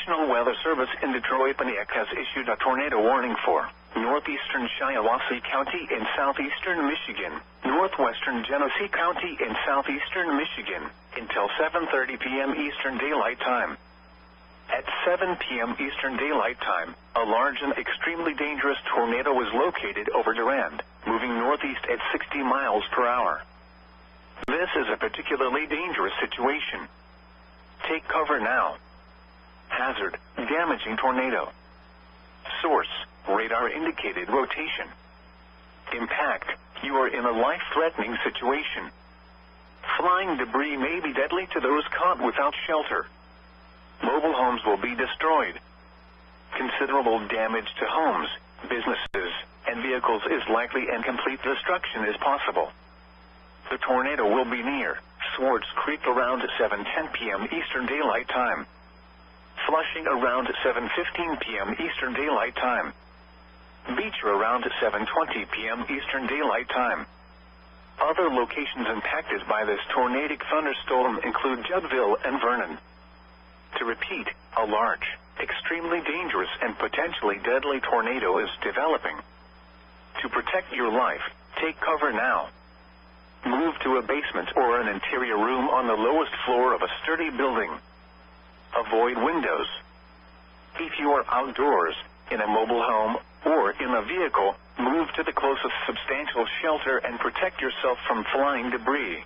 National Weather Service in Detroit PDS has issued a tornado warning for northeastern Shiawassee County in southeastern Michigan, northwestern Genesee County in southeastern Michigan, until 7:30 p.m. Eastern Daylight Time. At 7 p.m. Eastern Daylight Time, a large and extremely dangerous tornado was located over Durand, moving northeast at 60 miles per hour. This is a particularly dangerous situation. Take cover now. Hazard, damaging tornado. Source, radar indicated rotation. Impact, you are in a life-threatening situation. Flying debris may be deadly to those caught without shelter. Mobile homes will be destroyed. Considerable damage to homes, businesses, and vehicles is likely and complete destruction is possible. The tornado will be near Swartz Creak around 7:10 p.m. Eastern Daylight Time. Flushing around 7:15 p.m. Eastern Daylight Time. Beecher around 7:20 p.m. Eastern Daylight Time. Other locations impacted by this tornadic thunderstorm include Juddville and Vernon. To repeat, a large, extremely dangerous and potentially deadly tornado is developing. To protect your life, take cover now. Move to a basement or an interior room on the lowest floor of a sturdy building. Avoid windows. If you are outdoors, in a mobile home, or in a vehicle, move to the closest substantial shelter and protect yourself from flying debris.